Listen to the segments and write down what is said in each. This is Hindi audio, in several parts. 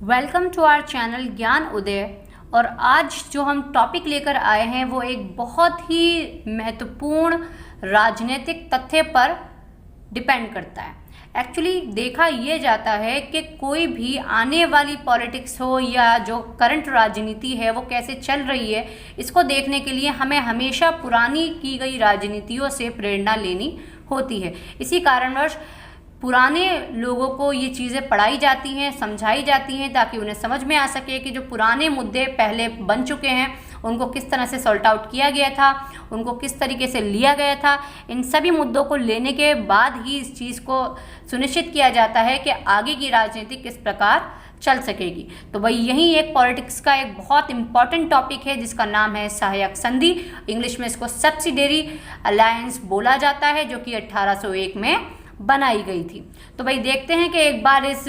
वेलकम टू आवर चैनल ज्ञान उदय। और आज जो हम टॉपिक लेकर आए हैं वो एक बहुत ही महत्वपूर्ण राजनीतिक तथ्य पर डिपेंड करता है। एक्चुअली देखा ये जाता है कि कोई भी आने वाली पॉलिटिक्स हो या जो करंट राजनीति है वो कैसे चल रही है, इसको देखने के लिए हमें हमेशा पुरानी की गई राजनीतियों से प्रेरणा लेनी होती है। इसी कारणवश पुराने लोगों को ये चीज़ें पढ़ाई जाती हैं, समझाई जाती हैं, ताकि उन्हें समझ में आ सके कि जो पुराने मुद्दे पहले बन चुके हैं उनको किस तरह से सॉल्ट आउट किया गया था, उनको किस तरीके से लिया गया था। इन सभी मुद्दों को लेने के बाद ही इस चीज़ को सुनिश्चित किया जाता है कि आगे की राजनीति किस प्रकार चल सकेगी। तो भाई यही एक पॉलिटिक्स का एक बहुत इंपॉर्टेंट टॉपिक है जिसका नाम है सहायक संधि। इंग्लिश में इसको सब्सिडरी अलायंस बोला जाता है, जो कि 1801 में बनाई गई थी। तो भाई देखते हैं कि एक बार इस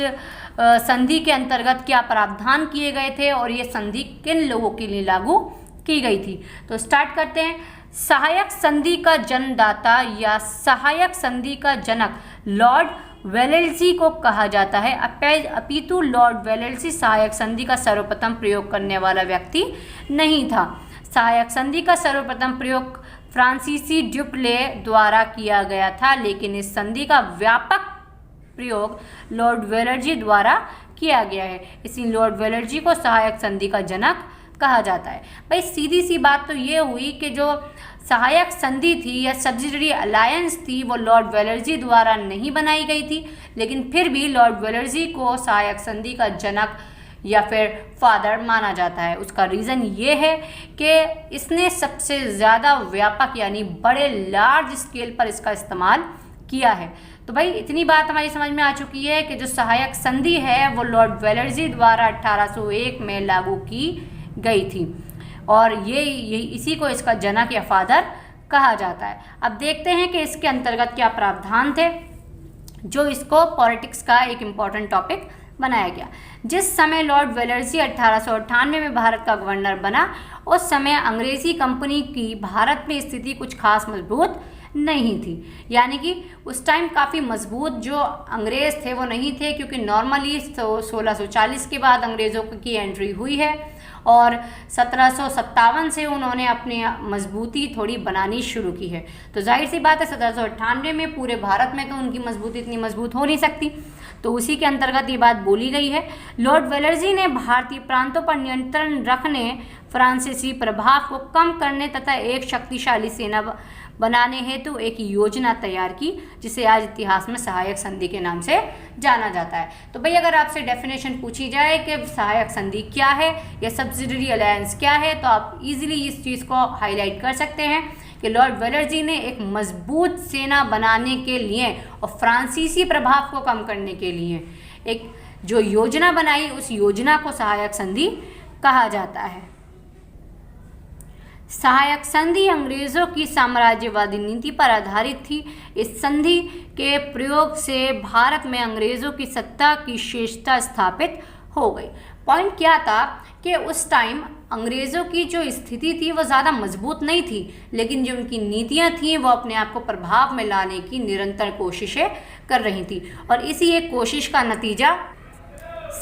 संधि के अंतर्गत क्या प्रावधान किए गए थे और ये संधि किन लोगों के लिए लागू की गई थी। तो स्टार्ट करते हैं। सहायक संधि का जन्मदाता या सहायक संधि का जनक लॉर्ड वेलेस्ली को कहा जाता है, अपितु लॉर्ड वेलेस्ली सहायक संधि का सर्वप्रथम प्रयोग करने वाला व्यक्ति नहीं था। सहायक संधि का सर्वप्रथम प्रयोग फ्रांसीसी ड्यूप्ले द्वारा किया गया था, लेकिन इस संधि का व्यापक प्रयोग लॉर्ड वेलेस्ली द्वारा किया गया है। इसलिए लॉर्ड वेलेस्ली को सहायक संधि का जनक कहा जाता है। भाई सीधी सी बात तो ये हुई कि जो सहायक संधि थी या सब्सिडरी अलायंस थी वो लॉर्ड वेलेस्ली द्वारा नहीं बनाई गई थी, लेकिन फिर भी लॉर्ड वेलेस्ली को सहायक संधि का जनक या फिर फादर माना जाता है। उसका रीज़न ये है कि इसने सबसे ज़्यादा व्यापक यानी बड़े लार्ज स्केल पर इसका इस्तेमाल किया है। तो भाई इतनी बात हमारी समझ में आ चुकी है कि जो सहायक संधि है वो लॉर्ड वेलेस्ली द्वारा 1801 में लागू की गई थी और ये इसी को इसका जनक या फादर कहा जाता है। अब देखते हैं कि इसके अंतर्गत क्या प्रावधान थे जो इसको पॉलिटिक्स का एक इम्पॉर्टेंट टॉपिक बनाया गया। जिस समय लॉर्ड वेलेस्ली 1898 में भारत का गवर्नर बना, उस समय अंग्रेजी कंपनी की भारत में स्थिति कुछ खास मजबूत नहीं थी। यानी कि उस टाइम काफ़ी मजबूत जो अंग्रेज़ थे वो नहीं थे, क्योंकि नॉर्मली 1640 के बाद अंग्रेज़ों की एंट्री हुई है और 1757 से उन्होंने अपनी मजबूती थोड़ी बनानी शुरू की है। तो जाहिर सी बात है 1798 में पूरे भारत में तो उनकी मजबूती इतनी मजबूत हो नहीं सकती, तो उसी के अंतर्गत ये बात बोली गई है। लॉर्ड वेलेस्ली ने भारतीय प्रांतों पर नियंत्रण रखने, फ्रांसीसी प्रभाव को कम करने तथा एक शक्तिशाली सेना बनाने हेतु एक योजना तैयार की, जिसे आज इतिहास में सहायक संधि के नाम से जाना जाता है। तो भाई अगर आपसे डेफिनेशन पूछी जाए कि सहायक संधि क्या है या सब्सिडरी अलायंस क्या है, तो आप इजीली इस चीज़ को हाईलाइट कर सकते हैं कि लॉर्ड वेलेस्ली ने एक मजबूत सेना बनाने के लिए और फ्रांसीसी प्रभाव को कम करने के लिए एक जो योजना बनाई, उस योजना को सहायक संधि कहा जाता है। सहायक संधि अंग्रेज़ों की साम्राज्यवादी नीति पर आधारित थी। इस संधि के प्रयोग से भारत में अंग्रेज़ों की सत्ता की शेषता स्थापित हो गई। पॉइंट क्या था कि उस टाइम अंग्रेज़ों की जो स्थिति थी वो ज़्यादा मजबूत नहीं थी, लेकिन जो उनकी नीतियां थीं वो अपने आप को प्रभाव में लाने की निरंतर कोशिशें कर रही थी, और इसी एक कोशिश का नतीजा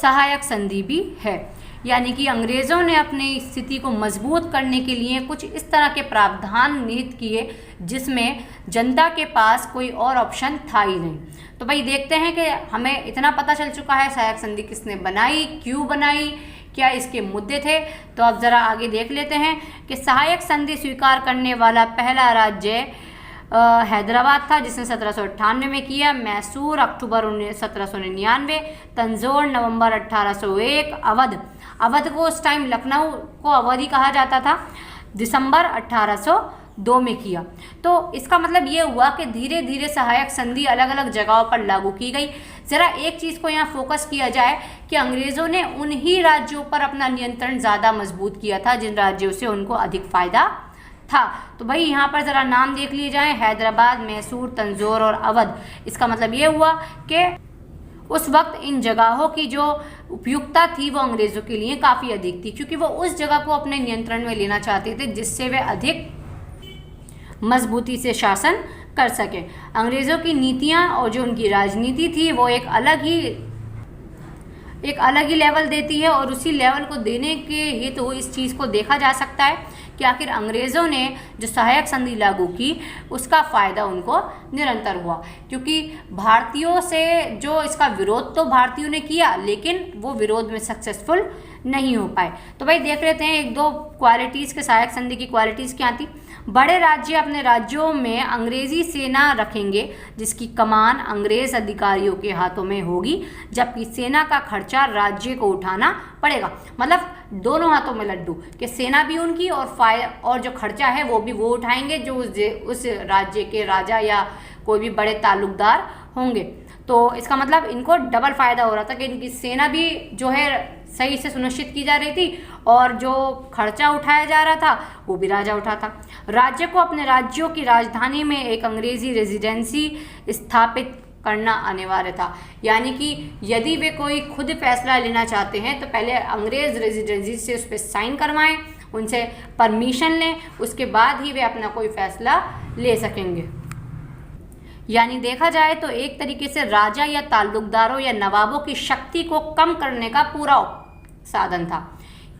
सहायक संधि भी है। यानी कि अंग्रेज़ों ने अपनी स्थिति को मजबूत करने के लिए कुछ इस तरह के प्रावधान निहित किए जिसमें जनता के पास कोई और ऑप्शन था ही नहीं। तो भाई देखते हैं कि हमें इतना पता चल चुका है सहायक संधि किसने बनाई, क्यों बनाई, क्या इसके मुद्दे थे। तो अब ज़रा आगे देख लेते हैं कि सहायक संधि स्वीकार करने वाला पहला राज्य हैदराबाद था, जिसने 1798 में किया। मैसूर अक्टूबर 1799, तंजौर नवंबर 1801, अवध को उस टाइम लखनऊ को अवधि कहा जाता था, दिसंबर 1802 में किया। तो इसका मतलब ये हुआ कि धीरे धीरे सहायक संधि अलग अलग जगहों पर लागू की गई। ज़रा एक चीज़ को यहाँ फोकस किया जाए कि अंग्रेज़ों ने उन्हीं राज्यों पर अपना नियंत्रण ज़्यादा मजबूत किया था जिन राज्यों से उनको अधिक फ़ायदा था। तो भाई यहाँ पर ज़रा नाम देख लिए जाएँ, हैदराबाद, मैसूर, तंजौर और अवध। इसका मतलब ये हुआ कि उस वक्त इन जगहों की जो उपयुक्तता थी वो अंग्रेज़ों के लिए काफ़ी अधिक थी, क्योंकि वो उस जगह को अपने नियंत्रण में लेना चाहते थे जिससे वे अधिक मजबूती से शासन कर सकें। अंग्रेज़ों की नीतियाँ और जो उनकी राजनीति थी वो एक अलग ही एक अलग ही लेवल देती है, और उसी लेवल को देने के हेतु तो इस चीज़ को देखा जा सकता है कि आखिर अंग्रेज़ों ने जो सहायक संधि लागू की उसका फ़ायदा उनको निरंतर हुआ, क्योंकि भारतीयों से जो इसका विरोध तो भारतीयों ने किया, लेकिन वो विरोध में सक्सेसफुल नहीं हो पाए। तो भाई देख लेते हैं एक दो क्वालिटीज़ के सहायक संधि की क्वालिटीज़ क्या थी। बड़े राज्य अपने राज्यों में अंग्रेजी सेना रखेंगे जिसकी कमान अंग्रेज अधिकारियों के हाथों में होगी, जबकि सेना का खर्चा राज्य को उठाना पड़ेगा। मतलब दोनों हाथों में लड्डू, कि सेना भी उनकी और जो खर्चा है वो भी वो उठाएंगे जो उस राज्य के राजा या कोई भी बड़े ताल्लुकदार होंगे। तो इसका मतलब इनको डबल फ़ायदा हो रहा था कि इनकी सेना भी जो है सही से सुनिश्चित की जा रही थी, और जो खर्चा उठाया जा रहा था वो भी राजा उठाता। राज्य को अपने राज्यों की राजधानी में एक अंग्रेजी रेजिडेंसी स्थापित करना अनिवार्य था, यानी कि यदि वे कोई खुद फैसला लेना चाहते हैं तो पहले अंग्रेज रेजिडेंसी से उस पर साइन करवाएं, उनसे परमिशन लें, उसके बाद ही वे अपना कोई फैसला ले सकेंगे। यानी देखा जाए तो एक तरीके से राजा या ताल्लुकदारों या नवाबों की शक्ति को कम करने का पूरा साधन था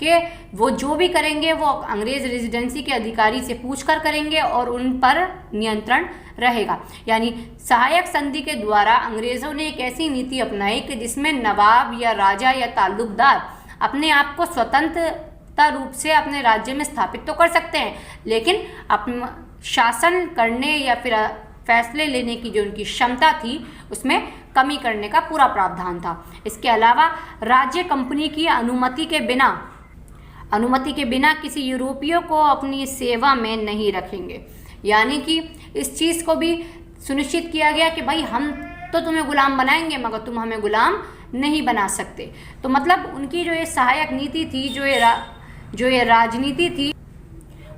कि वो जो भी करेंगे वो अंग्रेज रेजिडेंसी के अधिकारी से पूछकर करेंगे और उन पर नियंत्रण रहेगा। यानी सहायक संधि के द्वारा अंग्रेज़ों ने एक ऐसी नीति अपनाई कि जिसमें नवाब या राजा या ताल्लुकदार अपने आप को स्वतंत्रता रूप से अपने राज्य में स्थापित तो कर सकते हैं, लेकिन अपना शासन करने या फिर फैसले लेने की जो उनकी क्षमता थी उसमें कमी करने का पूरा प्रावधान था। इसके अलावा राज्य कंपनी की अनुमति के बिना किसी यूरोपीय को अपनी सेवा में नहीं रखेंगे। यानी कि इस चीज़ को भी सुनिश्चित किया गया कि भाई हम तो तुम्हें गुलाम बनाएंगे मगर तुम हमें गुलाम नहीं बना सकते। तो मतलब उनकी जो ये सहायक नीति थी, जो ये राजनीति थी,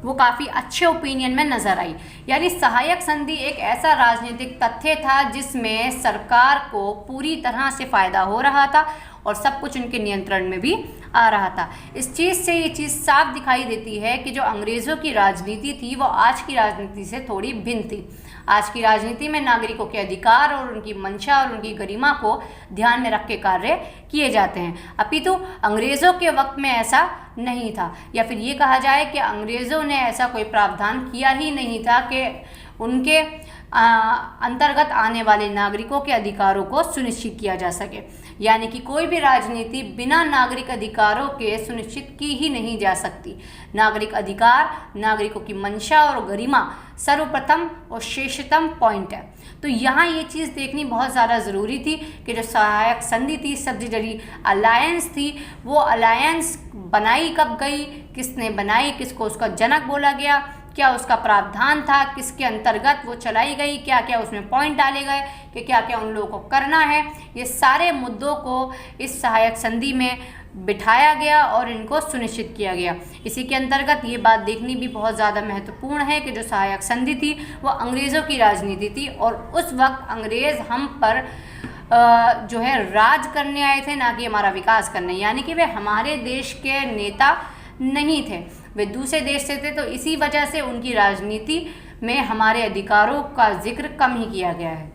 वो काफ़ी अच्छे ओपिनियन में नज़र आई। यानी सहायक संधि एक ऐसा राजनीतिक तथ्य था जिसमें सरकार को पूरी तरह से फ़ायदा हो रहा था और सब कुछ उनके नियंत्रण में भी आ रहा था। इस चीज़ से ये चीज़ साफ दिखाई देती है कि जो अंग्रेज़ों की राजनीति थी वो आज की राजनीति से थोड़ी भिन्न थी। आज की राजनीति में नागरिकों के अधिकार और उनकी मंशा और उनकी गरिमा को ध्यान में रख के कार्य किए जाते हैं, अपितु अंग्रेज़ों के वक्त में ऐसा नहीं था। या फिर ये कहा जाए कि अंग्रेज़ों ने ऐसा कोई प्रावधान किया ही नहीं था कि उनके अंतर्गत आने वाले नागरिकों के अधिकारों को सुनिश्चित किया जा सके। यानी कि कोई भी राजनीति बिना नागरिक अधिकारों के सुनिश्चित की ही नहीं जा सकती। नागरिक अधिकार, नागरिकों की मंशा और गरिमा सर्वप्रथम और श्रेष्ठतम पॉइंट है। तो यहाँ ये चीज़ देखनी बहुत ज़्यादा ज़रूरी थी कि जो सहायक संधि थी, सब्सिडरी अलायंस थी, वो अलायंस बनाई कब गई, किसने बनाई, किसको उसका जनक बोला गया, क्या उसका प्रावधान था, किसके अंतर्गत वो चलाई गई, क्या क्या उसमें पॉइंट डाले गए कि क्या क्या उन लोगों को करना है। ये सारे मुद्दों को इस सहायक संधि में बिठाया गया और इनको सुनिश्चित किया गया। इसी के अंतर्गत ये बात देखनी भी बहुत ज़्यादा महत्वपूर्ण है कि जो सहायक संधि थी वो अंग्रेज़ों की राजनीति थी और उस वक्त अंग्रेज़ हम पर जो है राज करने आए थे, ना कि हमारा विकास करने। यानी कि वे हमारे देश के नेता नहीं थे, वे दूसरे देश से थे। तो इसी वजह से उनकी राजनीति में हमारे अधिकारों का जिक्र कम ही किया गया है।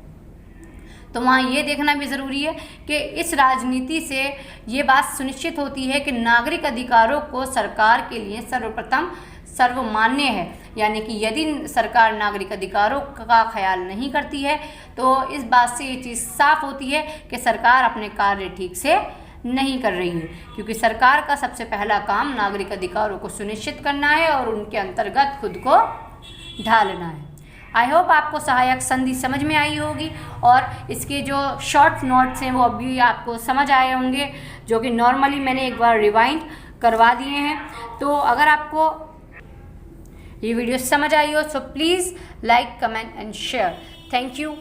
तो वहाँ ये देखना भी ज़रूरी है कि इस राजनीति से ये बात सुनिश्चित होती है कि नागरिक अधिकारों को सरकार के लिए सर्वप्रथम सर्वमान्य है। यानी कि यदि सरकार नागरिक अधिकारों का ख्याल नहीं करती है तो इस बात से ये चीज़ साफ होती है कि सरकार अपने कार्य ठीक से नहीं कर रही है, क्योंकि सरकार का सबसे पहला काम नागरिक अधिकारों को सुनिश्चित करना है और उनके अंतर्गत खुद को ढालना है। आई होप आपको सहायक संधि समझ में आई होगी और इसके जो शॉर्ट नोट्स हैं वो अभी आपको समझ आए होंगे, जो कि नॉर्मली मैंने एक बार रिवाइंड करवा दिए हैं। तो अगर आपको ये वीडियो समझ आई हो तो please like, comment and share. Thank you.